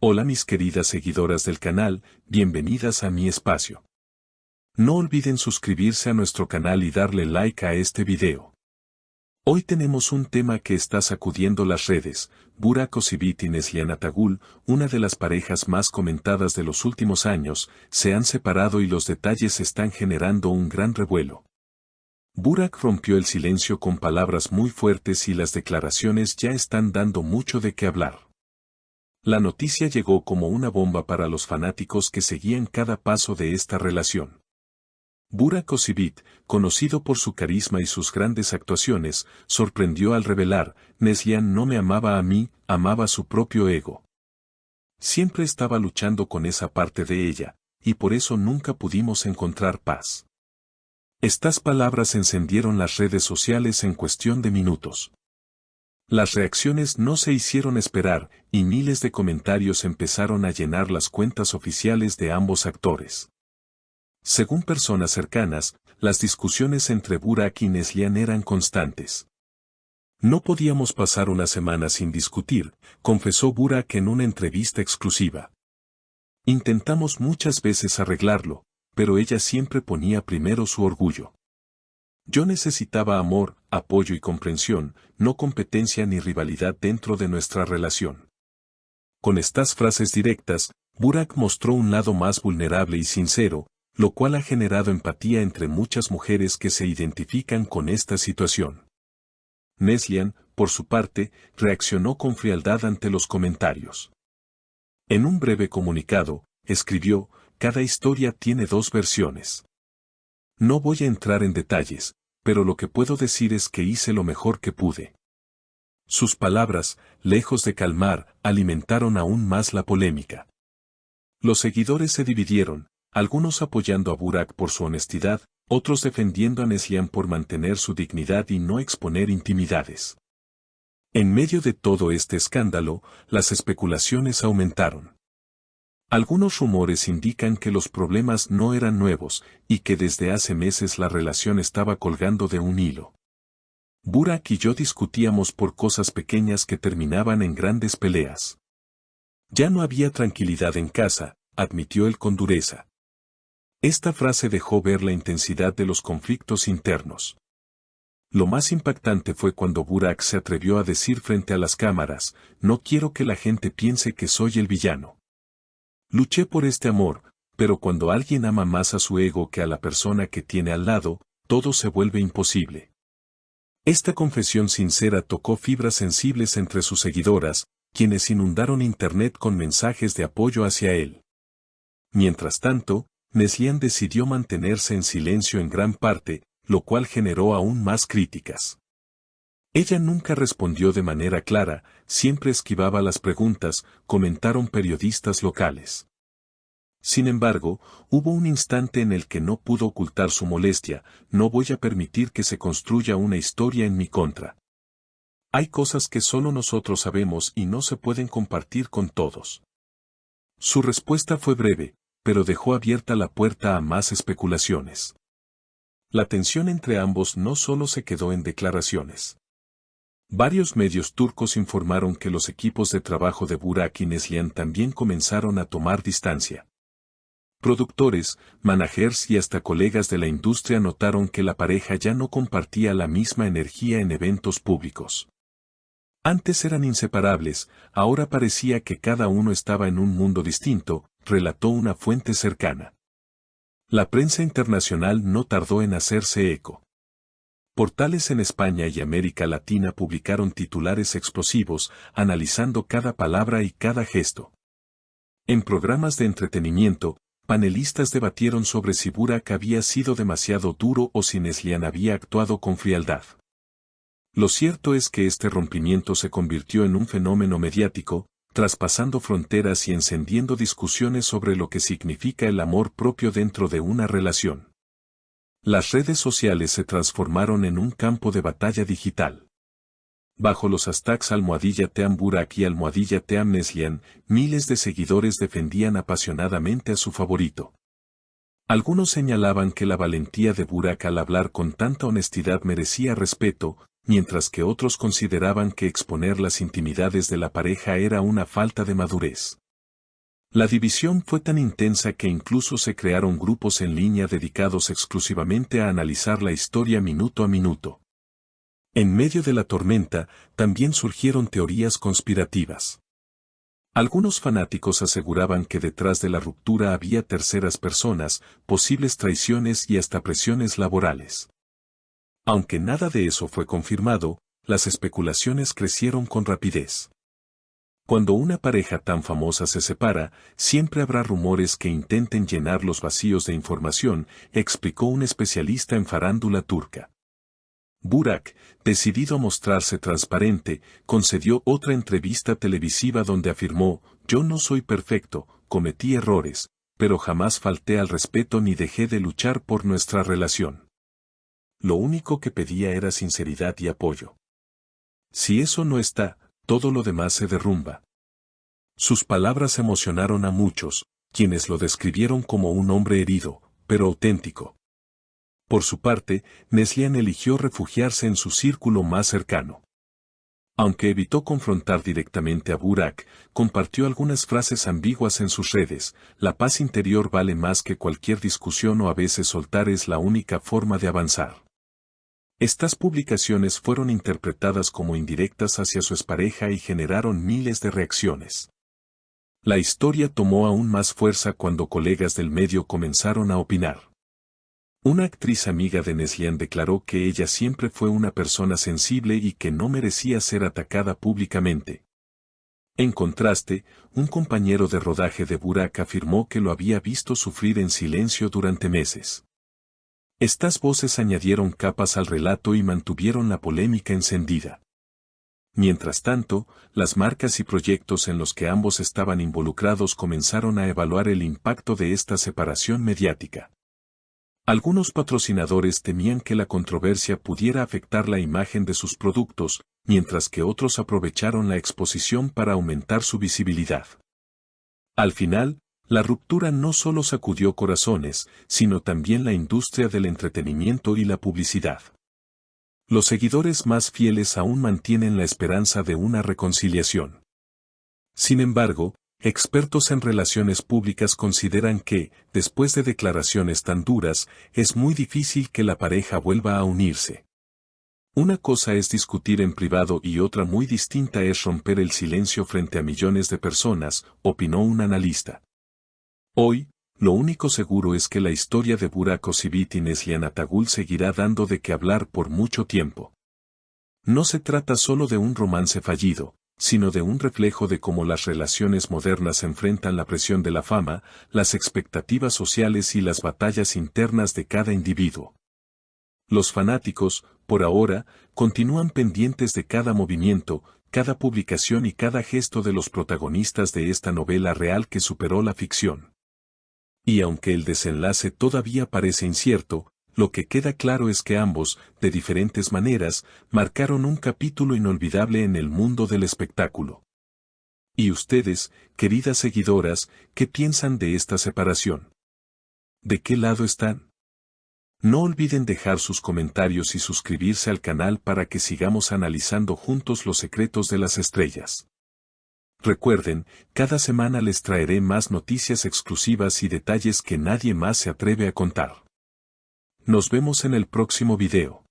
Hola mis queridas seguidoras del canal, bienvenidas a mi espacio. No olviden suscribirse a nuestro canal y darle like a este video. Hoy tenemos un tema que está sacudiendo las redes. Burak Özçivit y Neslihan Atagül, una de las parejas más comentadas de los últimos años, se han separado y los detalles están generando un gran revuelo. Burak rompió el silencio con palabras muy fuertes y las declaraciones ya están dando mucho de qué hablar. La noticia llegó como una bomba para los fanáticos que seguían cada paso de esta relación. Burak Özçivit, conocido por su carisma y sus grandes actuaciones, sorprendió al revelar: Neslihan no me amaba a mí, amaba su propio ego. Siempre estaba luchando con esa parte de ella, y por eso nunca pudimos encontrar paz. Estas palabras encendieron las redes sociales en cuestión de minutos. Las reacciones no se hicieron esperar, y miles de comentarios empezaron a llenar las cuentas oficiales de ambos actores. Según personas cercanas, las discusiones entre Burak y Neslihan eran constantes. No podíamos pasar una semana sin discutir, confesó Burak en una entrevista exclusiva. Intentamos muchas veces arreglarlo, pero ella siempre ponía primero su orgullo. Yo necesitaba amor, apoyo y comprensión, no competencia ni rivalidad dentro de nuestra relación. Con estas frases directas, Burak mostró un lado más vulnerable y sincero, lo cual ha generado empatía entre muchas mujeres que se identifican con esta situación. Neslihan, por su parte, reaccionó con frialdad ante los comentarios. En un breve comunicado, escribió: cada historia tiene dos versiones. No voy a entrar en detalles, pero lo que puedo decir es que hice lo mejor que pude. Sus palabras, lejos de calmar, alimentaron aún más la polémica. Los seguidores se dividieron, algunos apoyando a Burak por su honestidad, otros defendiendo a Neslihan por mantener su dignidad y no exponer intimidades. En medio de todo este escándalo, las especulaciones aumentaron. Algunos rumores indican que los problemas no eran nuevos, y que desde hace meses la relación estaba colgando de un hilo. Burak y yo discutíamos por cosas pequeñas que terminaban en grandes peleas. Ya no había tranquilidad en casa, admitió él con dureza. Esta frase dejó ver la intensidad de los conflictos internos. Lo más impactante fue cuando Burak se atrevió a decir frente a las cámaras: no quiero que la gente piense que soy el villano. Luché por este amor, pero cuando alguien ama más a su ego que a la persona que tiene al lado, todo se vuelve imposible. Esta confesión sincera tocó fibras sensibles entre sus seguidoras, quienes inundaron internet con mensajes de apoyo hacia él. Mientras tanto, Neslihan decidió mantenerse en silencio en gran parte, lo cual generó aún más críticas. Ella nunca respondió de manera clara, siempre esquivaba las preguntas, comentaron periodistas locales. Sin embargo, hubo un instante en el que no pudo ocultar su molestia: no voy a permitir que se construya una historia en mi contra. Hay cosas que solo nosotros sabemos y no se pueden compartir con todos. Su respuesta fue breve, pero dejó abierta la puerta a más especulaciones. La tensión entre ambos no solo se quedó en declaraciones. Varios medios turcos informaron que los equipos de trabajo de Burak y Neslihan también comenzaron a tomar distancia. Productores, managers y hasta colegas de la industria notaron que la pareja ya no compartía la misma energía en eventos públicos. Antes eran inseparables, ahora parecía que cada uno estaba en un mundo distinto, relató una fuente cercana. La prensa internacional no tardó en hacerse eco. Portales en España y América Latina publicaron titulares explosivos, analizando cada palabra y cada gesto. En programas de entretenimiento, panelistas debatieron sobre si Burak había sido demasiado duro o si Neslihan había actuado con frialdad. Lo cierto es que este rompimiento se convirtió en un fenómeno mediático, traspasando fronteras y encendiendo discusiones sobre lo que significa el amor propio dentro de una relación. Las redes sociales se transformaron en un campo de batalla digital. Bajo los hashtags #Team Burak y #Team Neslihan, miles de seguidores defendían apasionadamente a su favorito. Algunos señalaban que la valentía de Burak al hablar con tanta honestidad merecía respeto, mientras que otros consideraban que exponer las intimidades de la pareja era una falta de madurez. La división fue tan intensa que incluso se crearon grupos en línea dedicados exclusivamente a analizar la historia minuto a minuto. En medio de la tormenta, también surgieron teorías conspirativas. Algunos fanáticos aseguraban que detrás de la ruptura había terceras personas, posibles traiciones y hasta presiones laborales. Aunque nada de eso fue confirmado, las especulaciones crecieron con rapidez. Cuando una pareja tan famosa se separa, siempre habrá rumores que intenten llenar los vacíos de información, explicó un especialista en farándula turca. Burak, decidido a mostrarse transparente, concedió otra entrevista televisiva donde afirmó: «Yo no soy perfecto, cometí errores, pero jamás falté al respeto ni dejé de luchar por nuestra relación. Lo único que pedía era sinceridad y apoyo. Si eso no está, todo lo demás se derrumba». Sus palabras emocionaron a muchos, quienes lo describieron como un hombre herido, pero auténtico. Por su parte, Neslihan eligió refugiarse en su círculo más cercano. Aunque evitó confrontar directamente a Burak, compartió algunas frases ambiguas en sus redes: «La paz interior vale más que cualquier discusión o a veces soltar es la única forma de avanzar». Estas publicaciones fueron interpretadas como indirectas hacia su expareja y generaron miles de reacciones. La historia tomó aún más fuerza cuando colegas del medio comenzaron a opinar. Una actriz amiga de Neslihan declaró que ella siempre fue una persona sensible y que no merecía ser atacada públicamente. En contraste, un compañero de rodaje de Burak afirmó que lo había visto sufrir en silencio durante meses. Estas voces añadieron capas al relato y mantuvieron la polémica encendida. Mientras tanto, las marcas y proyectos en los que ambos estaban involucrados comenzaron a evaluar el impacto de esta separación mediática. Algunos patrocinadores temían que la controversia pudiera afectar la imagen de sus productos, mientras que otros aprovecharon la exposición para aumentar su visibilidad. Al final, la ruptura no solo sacudió corazones, sino también la industria del entretenimiento y la publicidad. Los seguidores más fieles aún mantienen la esperanza de una reconciliación. Sin embargo, expertos en relaciones públicas consideran que, después de declaraciones tan duras, es muy difícil que la pareja vuelva a unirse. Una cosa es discutir en privado y otra muy distinta es romper el silencio frente a millones de personas, opinó un analista. Hoy, lo único seguro es que la historia de Burak Özçivit y Neslihan Atagül seguirá dando de qué hablar por mucho tiempo. No se trata solo de un romance fallido, sino de un reflejo de cómo las relaciones modernas enfrentan la presión de la fama, las expectativas sociales y las batallas internas de cada individuo. Los fanáticos, por ahora, continúan pendientes de cada movimiento, cada publicación y cada gesto de los protagonistas de esta novela real que superó la ficción. Y aunque el desenlace todavía parece incierto, lo que queda claro es que ambos, de diferentes maneras, marcaron un capítulo inolvidable en el mundo del espectáculo. ¿Y ustedes, queridas seguidoras, qué piensan de esta separación? ¿De qué lado están? No olviden dejar sus comentarios y suscribirse al canal para que sigamos analizando juntos los secretos de las estrellas. Recuerden, cada semana les traeré más noticias exclusivas y detalles que nadie más se atreve a contar. Nos vemos en el próximo video.